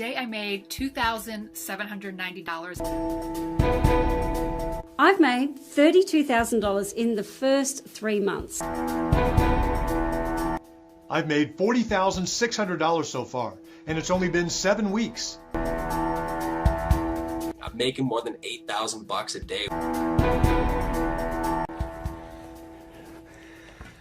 Today I made $2,790. I've made $32,000 in the first 3 months. I've made $40,600 so far, and it's only been 7 weeks. I'm making more than $8,000 a day.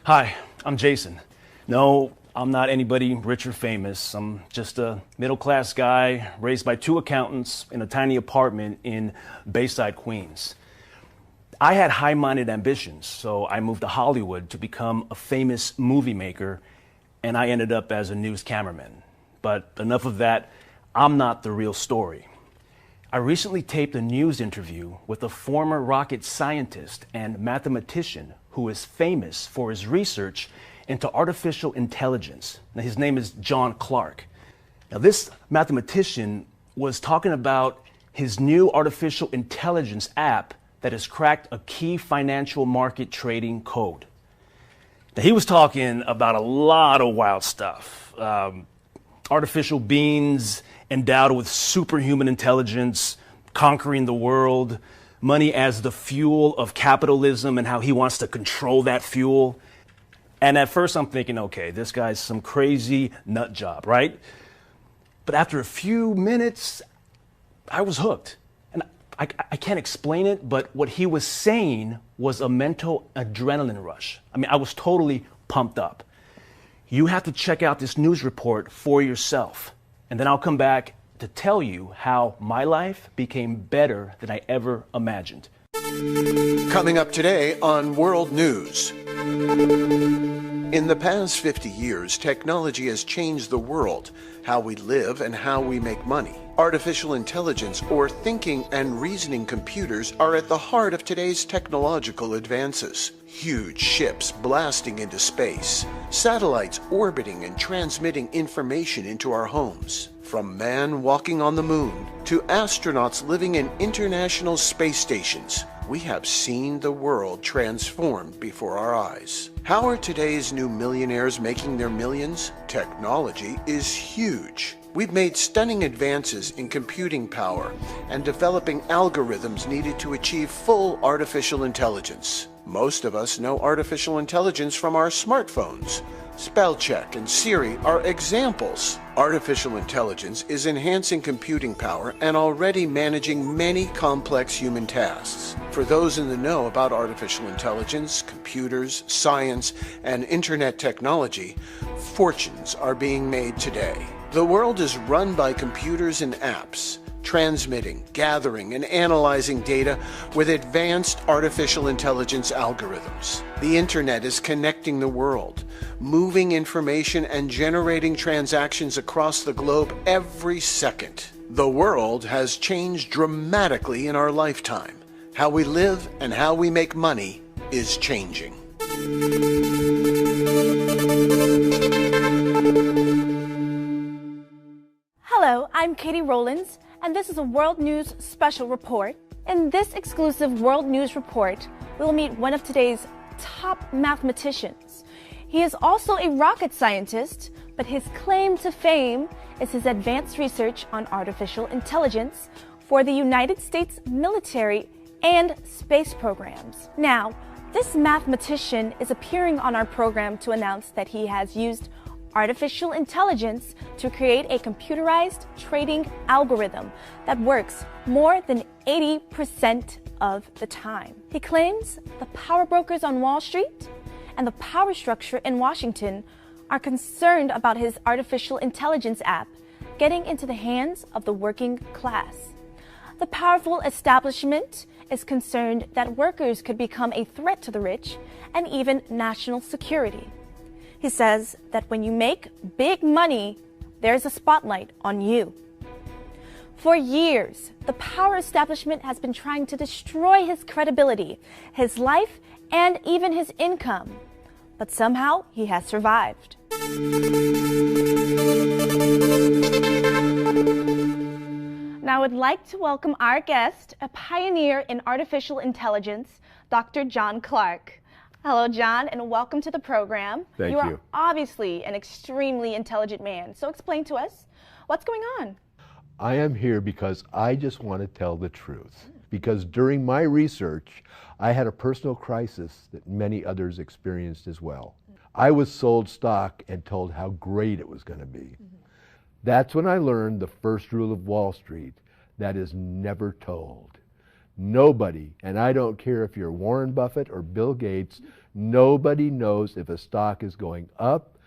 Hi, I'm Jason. No, I'm not anybody rich or famous. I'm just a middle-class guy raised by 2 accountants in a tiny apartment in Bayside, Queens. I had high-minded ambitions, so I moved to Hollywood to become a famous movie maker, and I ended up as a news cameraman. But enough of that, I'm not the real story. I recently taped a news interview with a former rocket scientist and mathematician who is famous for his research into artificial intelligence. Now, his name is John Clark. Now, this mathematician was talking about his new artificial intelligence app that has cracked a key financial market trading code. Now, he was talking about a lot of wild stuff. Artificial beings endowed with superhuman intelligence, conquering the world, money as the fuel of capitalism and how he wants to control that fuel. And at first I'm thinking, okay, this guy's some crazy nut job, right? But after a few minutes, I was hooked. And I can't explain it, but what he was saying was a mental adrenaline rush. I mean, I was totally pumped up. You have to check out this news report for yourself. And then I'll come back to tell you how my life became better than I ever imagined. Coming up today on World News. In the past 50 years, technology has changed the world, how we live and how we make money. Artificial intelligence, or thinking and reasoning computers, are at the heart of today's technological advances. Huge ships blasting into space, satellites orbiting and transmitting information into our homes. From man walking on the moon to astronauts living in international space stations, we have seen the world transform before our eyes. How are today's new millionaires making their millions? Technology is huge. We've made stunning advances in computing power and developing algorithms needed to achieve full artificial intelligence. Most of us know artificial intelligence from our smartphones. Spell check and Siri are examples. Artificial intelligence is enhancing computing power and already managing many complex human tasks. For those in the know about artificial intelligence, computers, science, and internet technology, fortunes are being made today. The world is run by computers and apps, transmitting, gathering, and analyzing data with advanced artificial intelligence algorithms. The internet is connecting the world, moving information and generating transactions across the globe every second. The world has changed dramatically in our lifetime. How we live and how we make money is changing. Hello, I'm Katie Rollins, and this is a World News Special Report. In this exclusive World News Report, we will meet one of today's top mathematicians. He is also a rocket scientist, but his claim to fame is his advanced research on artificial intelligence for the United States military and space programs. Now, this mathematician is appearing on our program to announce that he has used artificial intelligence to create a computerized trading algorithm that works more than 80% of the time. He claims the power brokers on Wall Street and the power structure in Washington are concerned about his artificial intelligence app getting into the hands of the working class. The powerful establishment is concerned that workers could become a threat to the rich and even national security. He says that when you make big money, there's a spotlight on you. For years, the power establishment has been trying to destroy his credibility, his life, and even his income. But somehow he has survived. Now I would like to welcome our guest, a pioneer in artificial intelligence, Dr. John Clark. Hello, John, and welcome to the program. Thank you. You are obviously an extremely intelligent man. So explain to us, what's going on? I am here because I just want to tell the truth. Because during my research, I had a personal crisis that many others experienced as well. I was sold stock and told how great it was going to be. That's when I learned the first rule of Wall Street, that is never told. Nobody, and I don't care if you're Warren Buffett or Bill Gates, nobody knows if a stock is going up,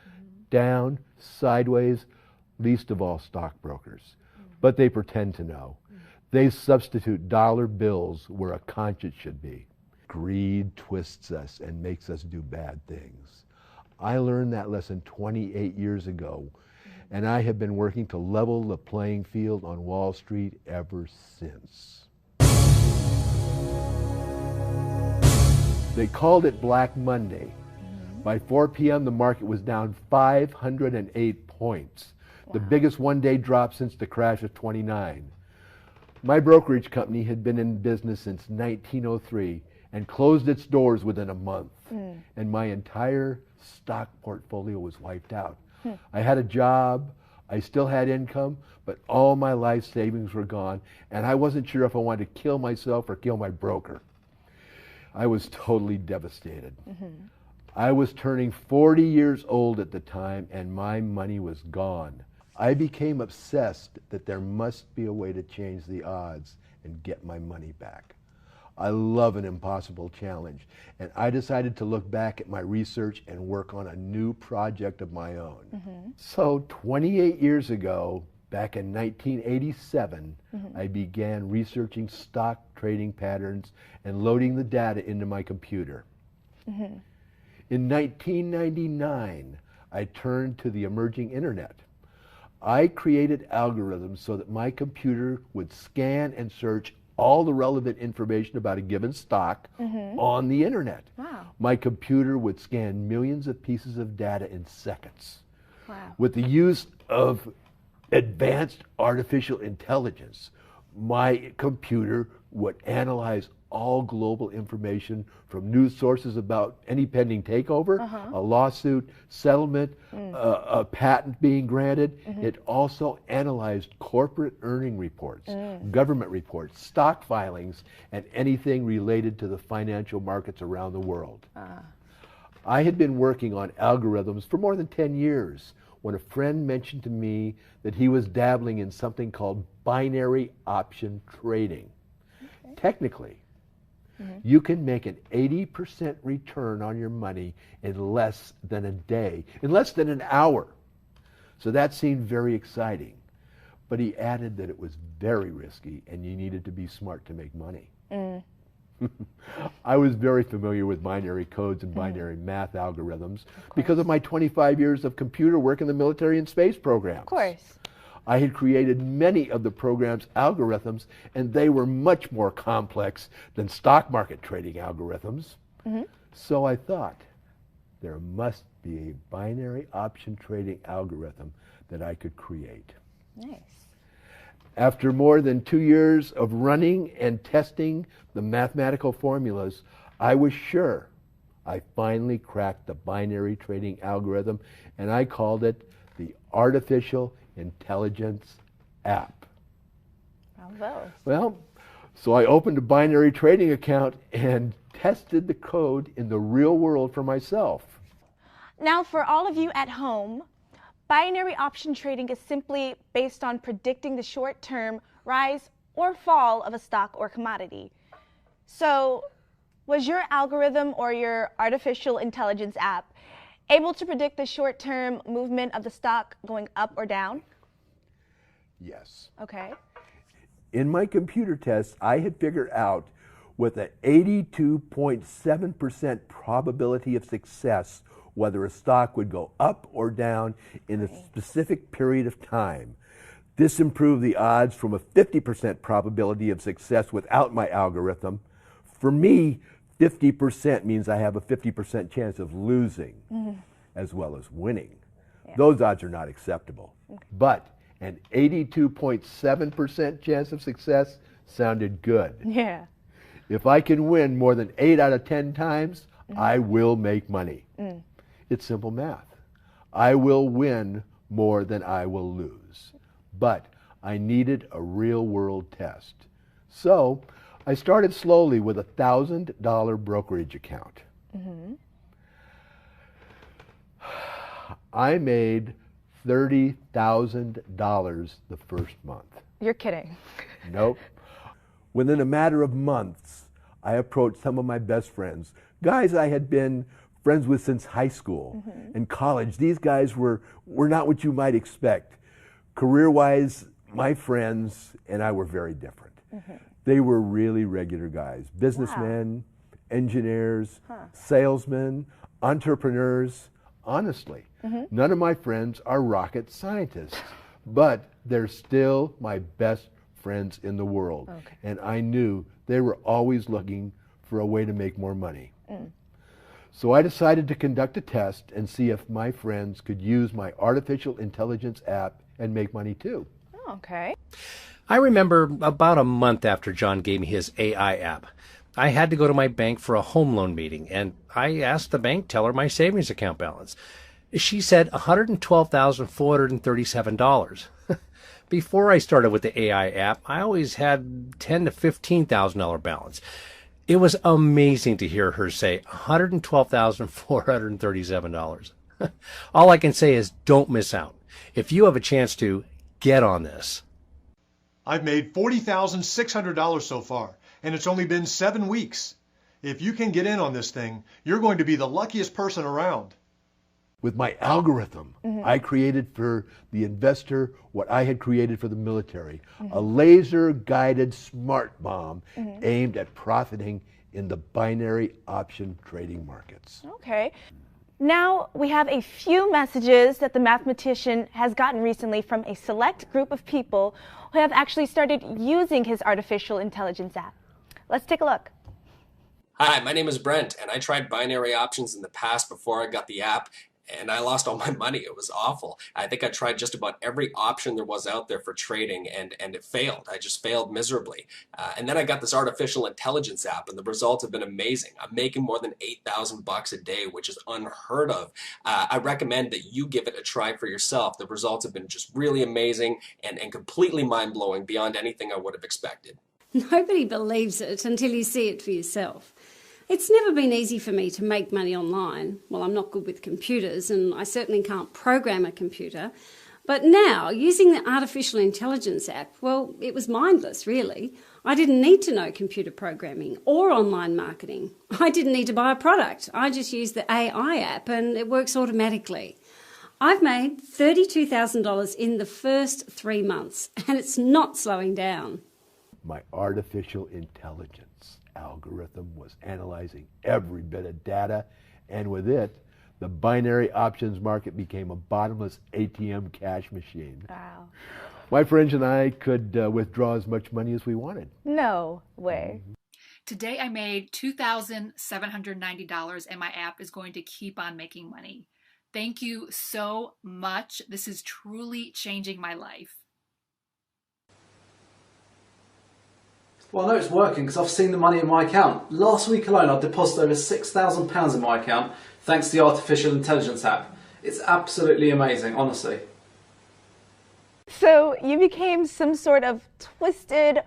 down, sideways, least of all stockbrokers. But they pretend to know. They substitute dollar bills where a conscience should be. Greed twists us and makes us do bad things. I learned that lesson 28 years ago, and I have been working to level the playing field on Wall Street ever since. They called it Black Monday. By 4 p.m., the market was down 508 points, the biggest one-day drop since the crash of '29. My brokerage company had been in business since 1903 and closed its doors within a month, and my entire stock portfolio was wiped out. I had a job, I still had income, but all my life savings were gone, and I wasn't sure if I wanted to kill myself or kill my broker. I was totally devastated. I was turning 40 years old at the time, and my money was gone. I became obsessed that there must be a way to change the odds and get my money back. I love an impossible challenge, and I decided to look back at my research and work on a new project of my own. So 28 years ago, back in 1987, I began researching stock trading patterns and loading the data into my computer. In 1999, I turned to the emerging internet. I created algorithms so that my computer would scan and search all the relevant information about a given stock on the internet. Wow. My computer would scan millions of pieces of data in seconds. Wow. With the use of advanced artificial intelligence, my computer would analyze all global information from news sources about any pending takeover, a lawsuit, settlement, a patent being granted. It also analyzed corporate earning reports, government reports, stock filings, and anything related to the financial markets around the world. I had been working on algorithms for more than 10 years when a friend mentioned to me that he was dabbling in something called binary option trading. Technically, you can make an 80% return on your money in less than a day, in less than an hour. So that seemed very exciting. But he added that it was very risky and you needed to be smart to make money. I was very familiar with binary codes and binary math algorithms because of my 25 years of computer work in the military and space programs. Of course. I had created many of the program's algorithms, and they were much more complex than stock market trading algorithms. So I thought, there must be a binary option trading algorithm that I could create. Nice. After more than 2 years of running and testing the mathematical formulas, I was sure I finally cracked the binary trading algorithm, and I called it the Artificial Intelligence app. Bravo. Well, so I opened a binary trading account and tested the code in the real world for myself. Now, for all of you at home, binary option trading is simply based on predicting the short-term rise or fall of a stock or commodity. So, was your algorithm or your artificial intelligence app able to predict the short-term movement of the stock going up or down? Yes. Okay. In my computer tests, I had figured out with an 82.7% probability of success whether a stock would go up or down in a specific period of time. This improved the odds from a 50% probability of success without my algorithm. For me, 50% means I have a 50% chance of losing as well as winning. Those odds are not acceptable. But an 82.7% chance of success sounded good. Yeah. If I can win more than 8 out of 10 times, I will make money. It's simple math. I will win more than I will lose. But I needed a real-world test. So I started slowly with a $1,000 brokerage account. I made $30,000 the first month. You're kidding. Nope. Within a matter of months, I approached some of my best friends, guys I had been friends with since high school and college. These guys were not what you might expect. Career-wise, my friends and I were very different. They were really regular guys, businessmen, engineers, salesmen, entrepreneurs. Honestly, none of my friends are rocket scientists, but they're still my best friends in the world. And I knew they were always looking for a way to make more money. So I decided to conduct a test and see if my friends could use my artificial intelligence app and make money too. Oh, okay. I remember about a month after John gave me his AI app, I had to go to my bank for a home loan meeting, and I asked the bank teller my savings account balance. She said $112,437. Before I started with the AI app, I always had $10,000 to $15,000 balance. It was amazing to hear her say $112,437. All I can say is don't miss out. If you have a chance to, get on this. I've made $40,600 so far, and it's only been 7 weeks. If you can get in on this thing, you're going to be the luckiest person around. With my algorithm, I created for the investor what I had created for the military, a laser-guided smart bomb aimed at profiting in the binary option trading markets. Okay. Now we have a few messages that the mathematician has gotten recently from a select group of people who have actually started using his artificial intelligence app. Let's take a look. Hi, my name is Brent, and I tried binary options in the past before I got the app, and I lost all my money. It was awful. I think I tried just about every option there was out there for trading, and it failed. I just failed miserably. And then I got this artificial intelligence app, and the results have been amazing. I'm making more than $8,000 a day, which is unheard of. I recommend that you give it a try for yourself. The results have been just really amazing and completely mind-blowing beyond anything I would have expected. Nobody believes it until you see it for yourself. It's never been easy for me to make money online. Well, I'm not good with computers, and I certainly can't program a computer. But now, using the artificial intelligence app, well, it was mindless, really. I didn't need to know computer programming or online marketing. I didn't need to buy a product. I just used the AI app, and it works automatically. I've made $32,000 in the first 3 months, and it's not slowing down. My artificial intelligence algorithm was analyzing every bit of data, and with it, the binary options market became a bottomless ATM cash machine. Wow. My friends and I could withdraw as much money as we wanted. No way. Today I made $2,790, and my app is going to keep on making money. Thank you so much. This is truly changing my life. Well, I know it's working because I've seen the money in my account. Last week alone, I deposited over £6,000 in my account thanks to the artificial intelligence app. It's absolutely amazing, honestly. So you became some sort of twisted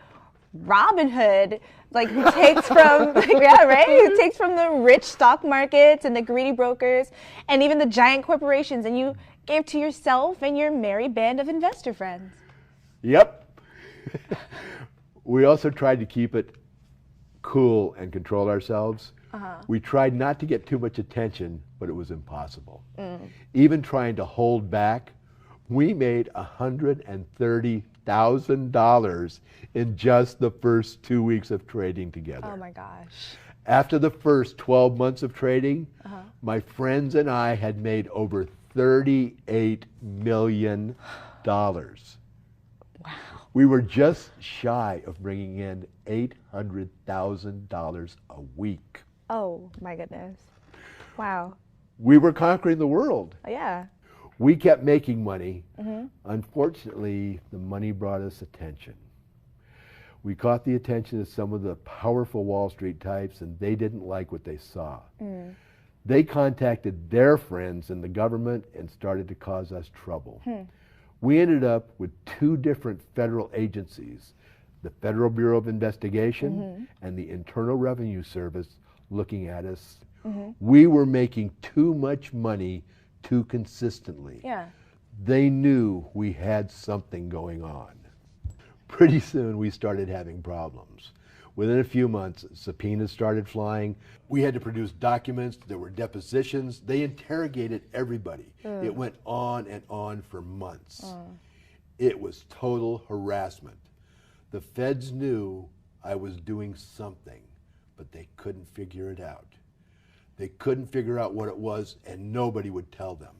Robin Hood, like who takes from, yeah, right? Who takes from the rich stock markets and the greedy brokers and even the giant corporations, and you gave to yourself and your merry band of investor friends. Yep. We also tried to keep it cool and control ourselves. We tried not to get too much attention, but it was impossible. Even trying to hold back, we made $130,000 in just the first 2 weeks of trading together. Oh my gosh. After the first 12 months of trading, my friends and I had made over $38 million. We were just shy of bringing in $800,000 a week. Oh my goodness. Wow. We were conquering the world. Yeah. We kept making money. Unfortunately, the money brought us attention. We caught the attention of some of the powerful Wall Street types, and they didn't like what they saw. They contacted their friends in the government and started to cause us trouble. We ended up with two different federal agencies, the Federal Bureau of Investigation and the Internal Revenue Service, looking at us. We were making too much money too consistently. Yeah. They knew we had something going on. Pretty soon we started having problems. Within a few months, subpoenas started flying. We had to produce documents. There were depositions. They interrogated everybody. It went on and on for months. It was total harassment. The feds knew I was doing something, but they couldn't figure it out. They couldn't figure out what it was, and nobody would tell them.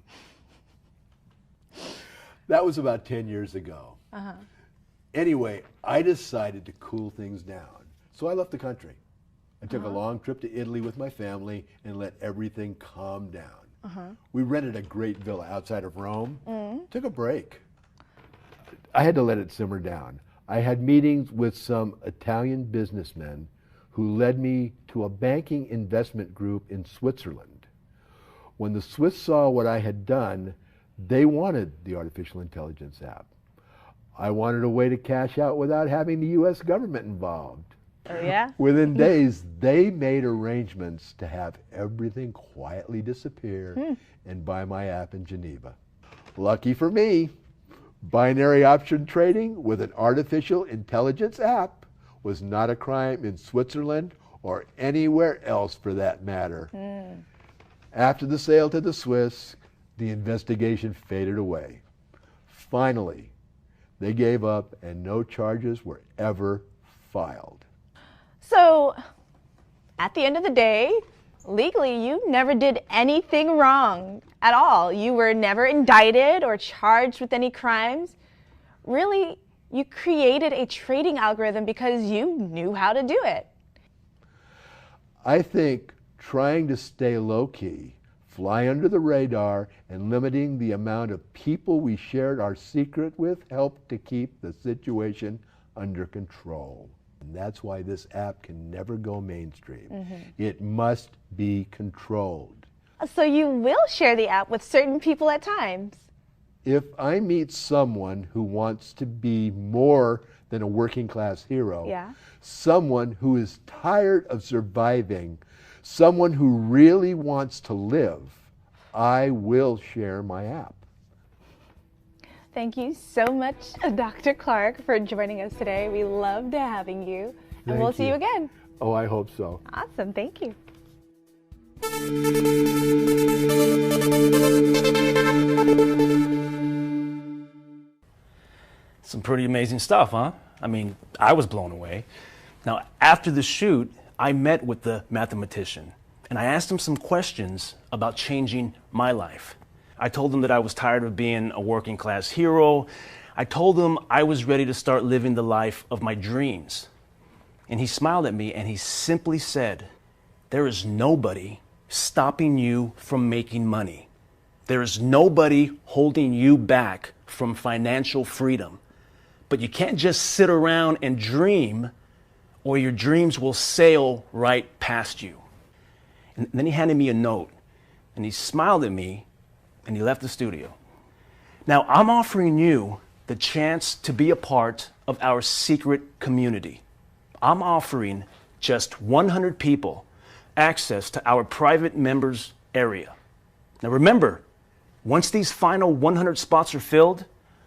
That was about 10 years ago. Anyway, I decided to cool things down. So I left the country. I took a long trip to Italy with my family and let everything calm down. We rented a great villa outside of Rome, took a break. I had to let it simmer down. I had meetings with some Italian businessmen who led me to a banking investment group in Switzerland. When the Swiss saw what I had done, they wanted the artificial intelligence app. I wanted a way to cash out without having the US government involved. Oh, yeah? Within days, they made arrangements to have everything quietly disappear and buy my app in Geneva. Lucky for me, binary option trading with an artificial intelligence app was not a crime in Switzerland or anywhere else for that matter. After the sale to the Swiss, the investigation faded away. Finally, they gave up and no charges were ever filed. So, at the end of the day, legally, you never did anything wrong at all. You were never indicted or charged with any crimes. Really, you created a trading algorithm because you knew how to do it. I think trying to stay low-key, fly under the radar, and limiting the amount of people we shared our secret with helped to keep the situation under control. And that's why this app can never go mainstream. It must be controlled. So you will share the app with certain people at times. If I meet someone who wants to be more than a working class hero, someone who is tired of surviving, someone who really wants to live, I will share my app. Thank you so much, Dr. Clark, for joining us today. We loved having you, and we'll see you again. Oh, I hope so. Awesome. Thank you. Some pretty amazing stuff, huh? I mean, I was blown away. Now, after the shoot, I met with the mathematician, and I asked him some questions about changing my life. I told him that I was tired of being a working class hero. I told him I was ready to start living the life of my dreams. And he smiled at me and he simply said, "There is nobody stopping you from making money. There is nobody holding you back from financial freedom. But you can't just sit around and dream, or your dreams will sail right past you." And then he handed me a note and he smiled at me and he left the studio. Now, I'm offering you the chance to be a part of our secret community. I'm offering just 100 people access to our private members area. Now remember, once these final 100 spots are filled,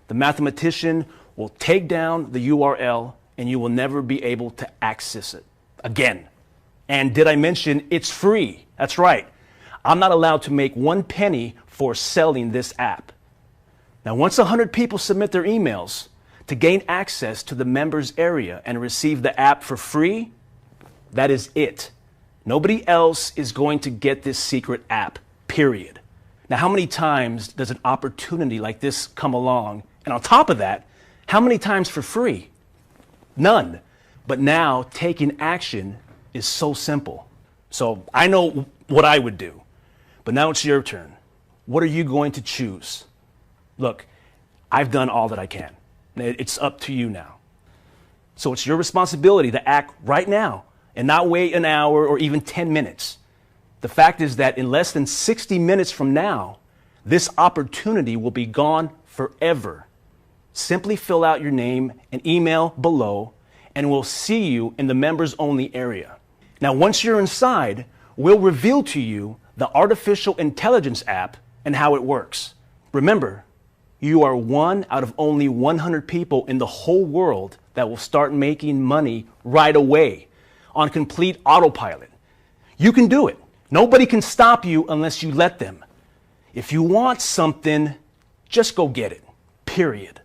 the mathematician will take down the URL and you will never be able to access it again. And did I mention it's free? That's right. I'm not allowed to make 1 penny for selling this app. Now, once 100 people submit their emails to gain access to the members area and receive the app for free, that is it. Nobody else is going to get this secret app, period. Now, how many times does an opportunity like this come along? And on top of that, how many times for free? None. But now taking action is so simple. So I know what I would do, but now it's your turn. What are you going to choose? Look, I've done all that I can. It's up to you now. So it's your responsibility to act right now and not wait an hour or even 10 minutes. The fact is that in less than 60 minutes from now, this opportunity will be gone forever. Simply fill out your name and email below, and we'll see you in the members only area. Now, once you're inside, we'll reveal to you the artificial intelligence app and how it works. Remember, you are one out of only 100 people in the whole world that will start making money right away on complete autopilot. You can do it. Nobody can stop you unless you let them. If you want something, just go get it. Period.